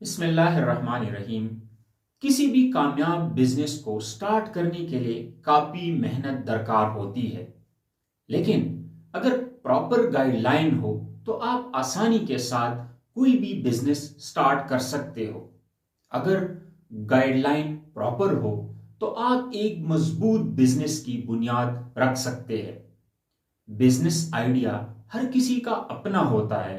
बिस्मिल्लाहिर्रहमानिर्रहीम। किसी भी कामयाब बिजनेस को स्टार्ट करने के लिए काफी मेहनत दरकार होती है, लेकिन अगर प्रॉपर गाइडलाइन हो तो आप आसानी के साथ कोई भी बिजनेस स्टार्ट कर सकते हो। अगर गाइडलाइन प्रॉपर हो तो आप एक मजबूत बिजनेस की बुनियाद रख सकते हैं। बिजनेस आइडिया हर किसी का अपना होता है,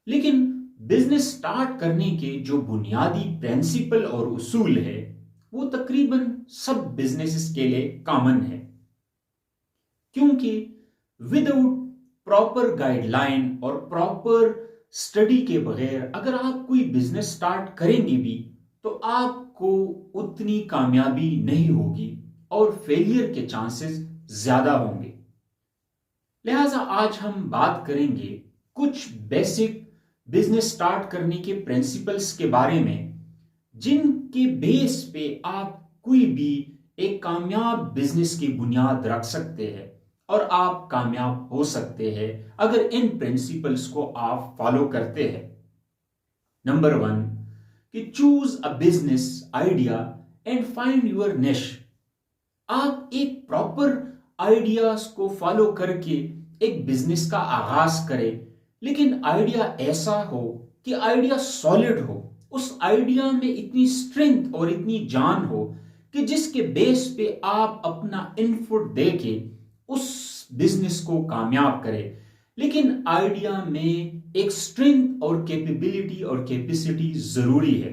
लेकिन बिजनेस स्टार्ट करने के जो बुनियादी प्रिंसिपल और उसूल है वो तकरीबन सब बिजनेसेस के लिए कॉमन है। क्योंकि विदाउट प्रॉपर गाइडलाइन और प्रॉपर स्टडी के बगैर अगर आप कोई बिजनेस स्टार्ट करेंगे भी तो आपको उतनी कामयाबी नहीं होगी और फेलियर के चांसेस ज्यादा होंगे। लिहाजा आज हम बात करेंगे कुछ बेसिक बिजनेस स्टार्ट करने के प्रिंसिपल्स के बारे में, जिनके बेस पे आप कोई भी एक कामयाब बिजनेस की बुनियाद रख सकते हैं और आप कामयाब हो सकते हैं अगर इन प्रिंसिपल्स को आप फॉलो करते हैं। नंबर वन, कि choose a business idea and find your निश। आप एक प्रॉपर आइडियाज को फॉलो करके एक बिजनेस का आगाज करें, लेकिन आइडिया ऐसा हो कि आइडिया सॉलिड हो, उस आइडिया में इतनी स्ट्रेंथ और इतनी जान हो कि जिसके बेस पे आप अपना इनपुट देके उस बिजनेस को कामयाब करें। लेकिन आइडिया में एक स्ट्रेंथ और कैपेबिलिटी और कैपेसिटी जरूरी है।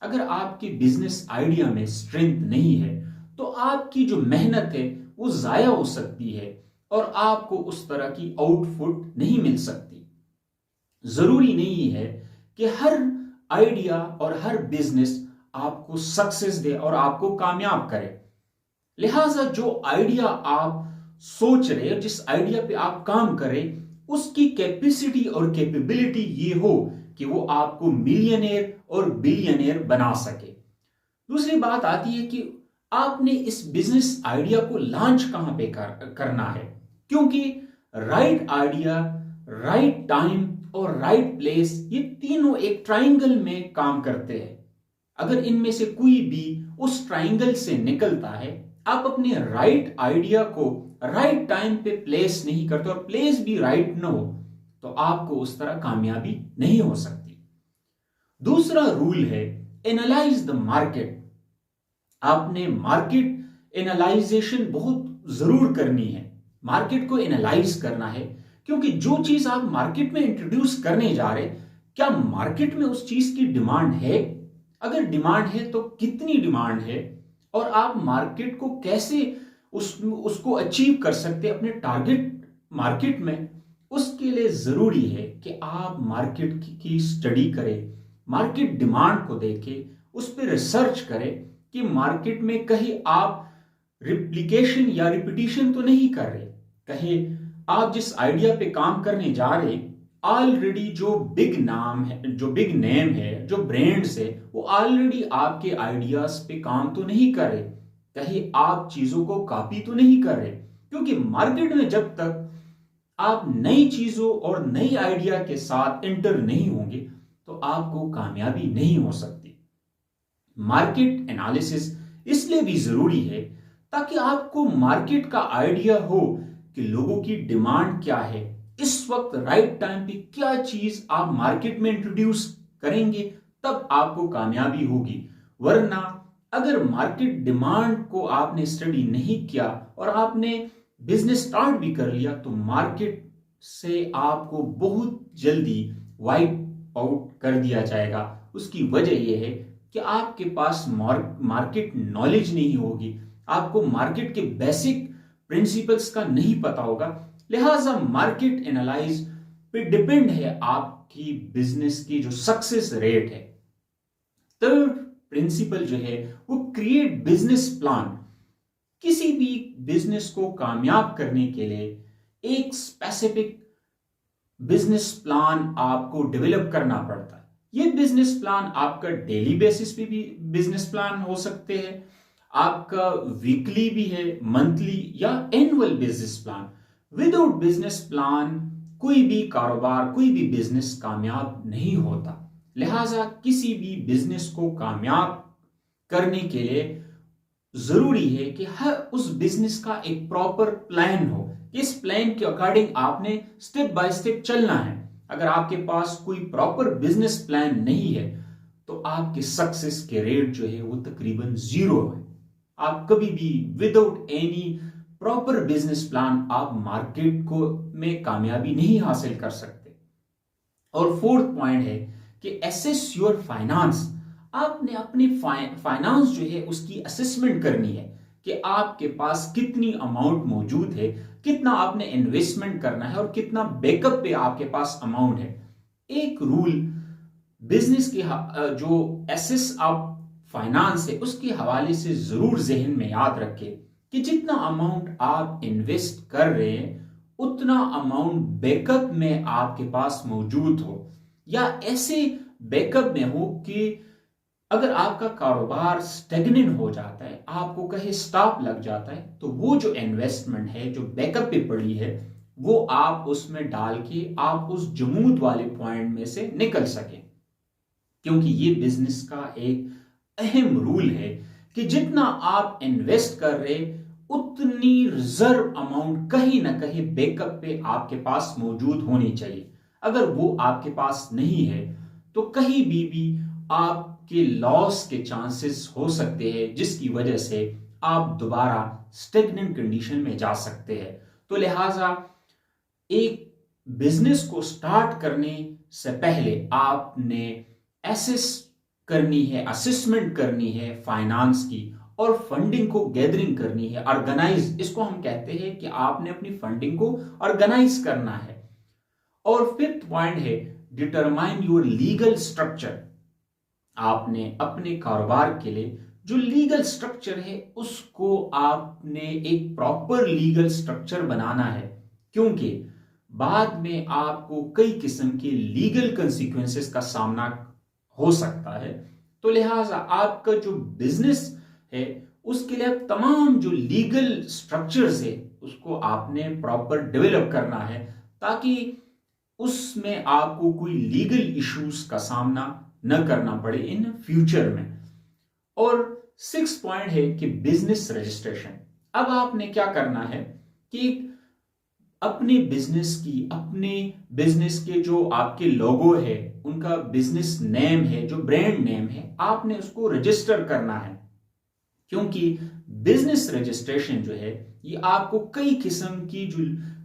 अगर आपके बिजनेस आइडिया में स्ट्रेंथ नहीं है तो आपकी जो मेहनत है वो जाया हो सकती है और आपको उस तरह की आउटपुट नहीं मिल सकती। जरूरी नहीं है कि हर आइडिया और हर बिजनेस आपको सक्सेस दे और आपको कामयाब करे। लिहाजा जो आइडिया आप सोच रहे हो, जिस आइडिया पे आप काम करें, उसकी कैपेसिटी और कैपेबिलिटी ये हो कि वो आपको मिलियनेयर और बिलियनेयर बना सके। दूसरी बात आती है कि आपने इस बिजनेस आइडिया को लॉन्च कहां पे करना है, क्योंकि राइट आइडिया, राइट टाइम और राइट प्लेस, ये तीनों एक ट्राइंगल में काम करते हैं। अगर इनमें से कोई भी उस ट्राइंगल से निकलता है, आप अपने राइट आइडिया को राइट टाइम पे प्लेस नहीं करते और प्लेस भी राइट ना हो तो आपको उस तरह कामयाबी नहीं हो सकती। दूसरा रूल है एनालाइज द मार्केट। आपने मार्केट एनालाइजेशन बहुत जरूर करनी है, मार्केट को एनालाइज करना है, क्योंकि जो चीज आप मार्केट में इंट्रोड्यूस करने जा रहे, क्या मार्केट में उस चीज की डिमांड है? अगर डिमांड है तो कितनी डिमांड है और आप मार्केट को कैसे उसको अचीव कर सकते अपने टारगेट मार्केट में। उसके लिए जरूरी है कि आप मार्केट की स्टडी करें, मार्केट डिमांड को देखें, उस पर रिसर्च करें कि मार्केट में कहीं आप रिप्लिकेशन या रिपीटिशन तो नहीं कर रहे, कहीं आप जिस आइडिया पे काम करने जा रहे ऑलरेडी जो बिग नाम है, जो बिग नेम है, जो ब्रांड्स है, वो ऑलरेडी आपके आइडियाज पे काम तो नहीं कर रहे, कहीं आप चीजों को कॉपी तो नहीं कर रहे। क्योंकि मार्केट में जब तक आप नई चीजों और नई आइडिया के साथ एंटर नहीं होंगे तो आपको कामयाबी नहीं हो सकती। मार्केट एनालिसिस इसलिए भी जरूरी है ताकि आपको मार्केट का आइडिया हो कि लोगों की डिमांड क्या है, इस वक्त राइट टाइम पे क्या चीज आप मार्केट में इंट्रोड्यूस करेंगे, तब आपको कामयाबी होगी। वरना अगर मार्केट डिमांड को आपने स्टडी नहीं किया और आपने बिजनेस स्टार्ट भी कर लिया तो मार्केट से आपको बहुत जल्दी वाइप आउट कर दिया जाएगा। उसकी वजह यह है कि आपके पास मार्केट नॉलेज नहीं होगी, आपको मार्केट के बेसिक प्रिंसिपल्स का नहीं पता होगा। लिहाजा मार्केट एनालाइज पे डिपेंड है आपकी बिजनेस की जो सक्सेस रेट है। थर्ड प्रिंसिपल जो है वो क्रिएट बिजनेस प्लान। किसी भी बिजनेस को कामयाब करने के लिए एक स्पेसिफिक बिजनेस प्लान आपको डेवलप करना पड़ता है। ये बिजनेस प्लान आपका डेली बेसिस पे भी बिजनेस प्लान हो सकते हैं, आपका वीकली भी है, मंथली या annual business plan. Without business plan कोई भी कारोबार, कोई भी बिजनेस कामयाब नहीं होता। लिहाजा किसी भी बिजनेस को कामयाब करने के लिए जरूरी है कि हर उस बिजनेस का एक प्रॉपर प्लान हो। इस प्लान के अकॉर्डिंग आपने स्टेप बाय स्टेप चलना है। अगर आपके पास कोई प्रॉपर बिजनेस प्लान नहीं है तो आपके सक्सेस के रेट जो है वो तकरीबन जीरो है। आप कभी भी without any proper business plan आप मार्केट को में कामयाबी नहीं हासिल कर सकते। और फोर्थ पॉइंट है कि एसेस योर फाइनेंस। आपने अपनी फाइनेंस जो है उसकी असेसमेंट करनी है कि आपके पास कितनी अमाउंट मौजूद है, कितना आपने इन्वेस्टमेंट करना है और कितना बैकअप पे आपके पास अमाउंट है। एक रूल बिजनेस के जो एसेस आप फाइनेंस है उसके हवाले से जरूर जहन में याद रखें कि जितना अमाउंट आप इन्वेस्ट कर रहे हैं उतना अमाउंट बैकअप में आपके पास मौजूद हो, या ऐसे बैकअप में हो कि अगर आपका कारोबार स्टेगनेंट हो जाता है, आपको कहीं स्टॉप लग जाता है, तो वो जो इन्वेस्टमेंट है जो बैकअप पे पड़ी है वो आप उसमें डाल के आप उस जमूद वाले पॉइंट में से निकल सकें। क्योंकि ये बिजनेस का एक अहम रूल है कि जितना आप इन्वेस्ट कर रहे उतनी रिजर्व अमाउंट कहीं ना कहीं बैकअप पे आपके पास मौजूद होनी चाहिए। अगर वो आपके पास नहीं है तो कहीं भी आपके लॉस के चांसेस हो सकते हैं, जिसकी वजह से आप दोबारा स्टेगनेंट कंडीशन में जा सकते हैं। तो लिहाजा एक बिजनेस को स्टार्ट करने से पहले आपने एसेस करनी है, असेसमेंट करनी है फाइनेंस की, और फंडिंग को गैदरिंग करनी है, ऑर्गेनाइज, इसको हम कहते हैं कि आपने अपनी फंडिंग को ऑर्गेनाइज करना है। और फिफ्थ पॉइंट है डिटरमाइन योर लीगल स्ट्रक्चर। आपने अपने कारोबार के लिए जो लीगल स्ट्रक्चर है उसको आपने एक प्रॉपर लीगल स्ट्रक्चर बनाना है, क्योंकि बाद में आपको कई किस्म के लीगल कंसिक्वेंसेस का सामना हो सकता है। तो लिहाजा आपका जो बिजनेस है उसके लिए तमाम जो लीगल स्ट्रक्चर्स है उसको आपने प्रॉपर डेवलप करना है, ताकि उसमें आपको कोई लीगल इश्यूज का सामना न करना पड़े इन फ्यूचर में। और सिक्स पॉइंट है कि बिजनेस रजिस्ट्रेशन। अब आपने क्या करना है कि अपने बिजनेस के जो आपके लोगो है, उनका बिजनेस नेम है, जो ब्रांड नेम है, आपने उसको रजिस्टर करना है। क्योंकि बिजनेस रजिस्ट्रेशन जो है ये आपको कई किस्म की जो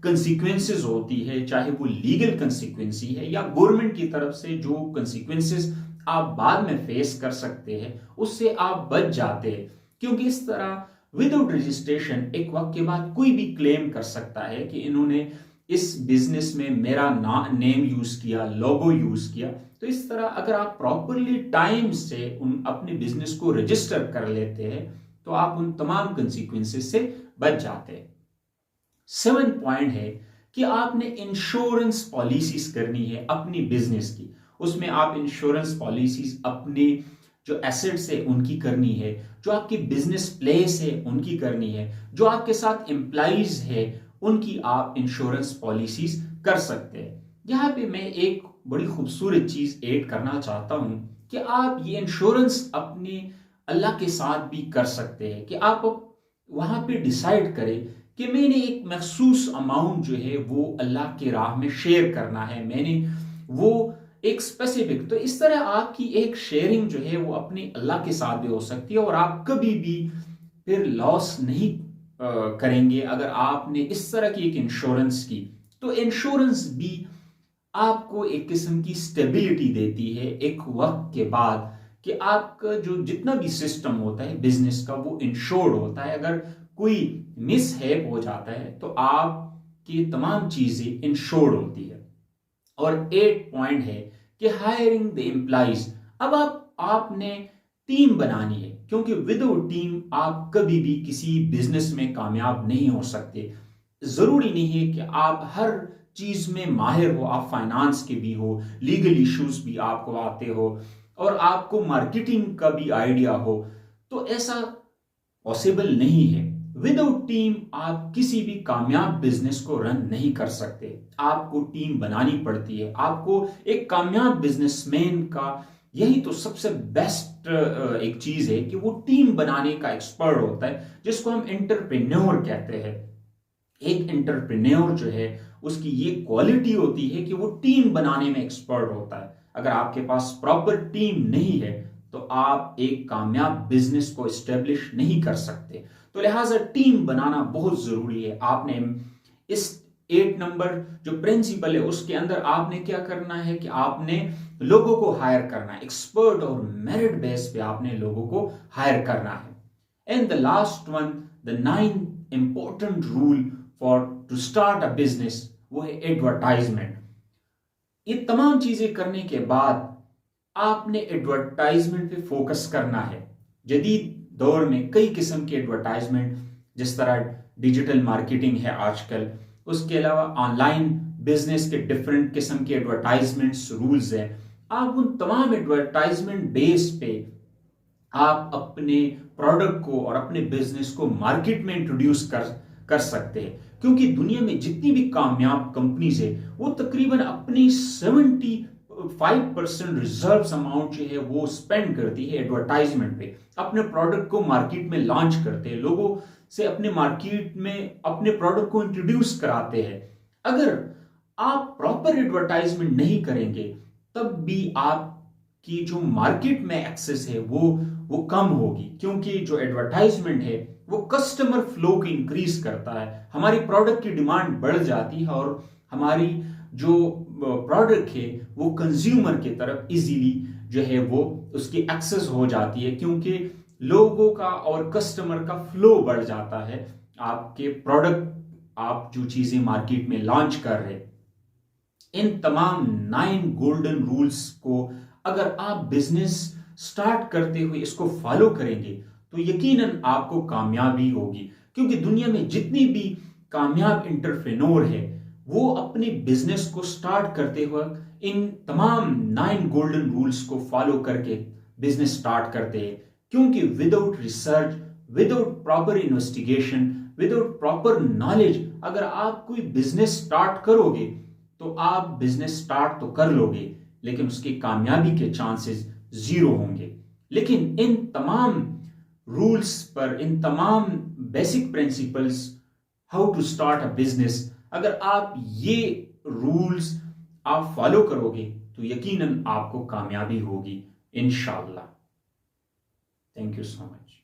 कंसिक्वेंसेस होती है, चाहे वो लीगल कंसिक्वेंसी है या गवर्नमेंट की तरफ से जो कंसिक्वेंसेस आप बाद में फेस कर सकते हैं, उससे आप बच जाते हैं। क्योंकि इस तरह विदाउट रजिस्ट्रेशन एक वक्त के बाद कोई भी क्लेम कर सकता है कि इन्होंने इस बिजनेस में मेरा नेम यूज किया, लोगो यूज किया। तो इस तरह अगर आप प्रॉपरली टाइम से उन अपने बिजनेस को रजिस्टर कर लेते हैं तो आप उन तमाम कंसिक्वेंसेस से बच जाते हैं। सेवन पॉइंट है कि आपने इंश्योरेंस पॉलिसीज करनी है अपनी बिजनेस की। उसमें आप इंश्योरेंस पॉलिसीज अपने जो एसेट्स है उनकी करनी है, जो आपकी बिजनेस प्लेस है उनकी करनी है, जो आपके साथ एम्प्लॉइज है उनकी आप इंश्योरेंस पॉलिसीज कर सकते हैं। यहां पे मैं एक बड़ी खूबसूरत चीज ऐड करना चाहता हूं कि आप ये इंश्योरेंस अपने अल्लाह के साथ भी कर सकते हैं, कि आप वहां पे डिसाइड करें कि मैंने एक मखसूस अमाउंट जो है वो अल्लाह के राह में शेयर करना है, मैंने वो एक स्पेसिफिक। तो इस तरह आपकी एक शेयरिंग जो है वो अपनी अल्लाह के साथ भी हो सकती है और आप कभी भी फिर लॉस नहीं करेंगे अगर आपने इस तरह की एक इंश्योरेंस की। तो इंश्योरेंस भी आपको एक किस्म की स्टेबिलिटी देती है एक वक्त के बाद, कि आपका जो जितना भी सिस्टम होता है बिजनेस का वो इंश्योर्ड होता है। अगर कोई मिसहैप हो जाता है तो आपकी तमाम चीजें इंश्योर्ड होती है। और एट पॉइंट है कि हायरिंग द एम्प्लॉइज। अब आपने टीम बनानी है, क्योंकि विदाउट टीम आप कभी भी किसी बिजनेस में कामयाब नहीं हो सकते। जरूरी नहीं है कि आप हर चीज में माहिर हो, आप फाइनेंस के भी हो, लीगल इश्यूज भी आपको आते हो और आपको मार्केटिंग का भी आइडिया हो, तो ऐसा पॉसिबल नहीं है। विदाउट टीम आप किसी भी कामयाब बिजनेस को रन नहीं कर सकते। आपको टीम बनानी पड़ती है। आपको एक कामयाब बिजनेसमैन का यही तो सबसे बेस्ट एक चीज है कि वो टीम बनाने का एक्सपर्ट होता है, जिसको हम एंटरप्रेन्योर कहते हैं। एक एंटरप्रेन्योर जो है उसकी ये क्वालिटी होती है कि वो टीम बनाने में एक्सपर्ट होता है। अगर आपके पास प्रॉपर टीम नहीं है तो आप एक कामयाब बिजनेस को एस्टेब्लिश नहीं कर सकते। तो लिहाजा टीम बनाना बहुत जरूरी है। आपने इस 8 नंबर जो प्रिंसिपल है उसके अंदर आपने क्या करना है कि आपने लोगों को हायर करना है। एक्सपर्ट और मेरिट बेस पे आपने लोगों को हायर करना है। And the last one, the 9th important rule for to start a business, वो है एडवर्टाइजमेंट। ये तमाम चीजें करने के बाद आपने एडवर्टाइजमेंट पे फोकस करना है। जदीद दौर में कई किस्म के एडवर्टाइजमेंट, जिस तरह डिजिटल मार्केटिंग है आजकल, उसके अलावा ऑनलाइन बिजनेस के डिफरेंट किस्म के एडवर्टाइजमेंट्स रूल्स हैं। आप उन तमाम एडवर्टाइजमेंट बेस पे आप अपने प्रोडक्ट को और अपने बिजनेस को मार्केट में इंट्रोड्यूस कर सकते हैं। क्योंकि दुनिया में जितनी भी कामयाब कंपनीज है वो तकरीबन अपनी 75% रिजर्व अमाउंट जो है वो स्पेंड करती है एडवर्टाइजमेंट पे। अपने प्रोडक्ट को मार्केट में लॉन्च करते हैं, लोगों से अपने मार्केट में अपने प्रोडक्ट को इंट्रोड्यूस कराते हैं। अगर आप प्रॉपर एडवर्टाइजमेंट नहीं करेंगे तब भी आपकी जो मार्केट में एक्सेस है वो कम होगी। क्योंकि जो एडवर्टाइजमेंट है वो कस्टमर फ्लो को इंक्रीज करता है, हमारी प्रोडक्ट की डिमांड बढ़ जाती है और हमारी जो प्रोडक्ट है वो कंज्यूमर की तरफ इजीली जो है वो उसकी एक्सेस हो जाती है। क्योंकि लोगों का और कस्टमर का फ्लो बढ़ जाता है आपके प्रोडक्ट, आप जो चीजें मार्केट में लॉन्च कर रहे। इन तमाम 9 गोल्डन रूल्स को अगर आप बिजनेस स्टार्ट करते हुए इसको फॉलो करेंगे तो यकीनन आपको कामयाबी होगी। क्योंकि दुनिया में जितनी भी कामयाब एंटरप्रेन्योर है वो अपने बिजनेस को स्टार्ट करते हुए इन तमाम 9 गोल्डन रूल्स को फॉलो करके बिजनेस स्टार्ट करते हैं। क्योंकि without research, without proper investigation, without proper knowledge अगर आप कोई बिजनेस स्टार्ट करोगे तो आप बिजनेस स्टार्ट तो कर लोगे लेकिन उसकी कामयाबी के चांसेस 0 होंगे। लेकिन इन तमाम रूल्स पर, इन तमाम basic principles, how to start a business, अगर आप ये रूल्स आप फॉलो करोगे तो यकीनन आपको कामयाबी होगी इंशाल्लाह। Thank you so much.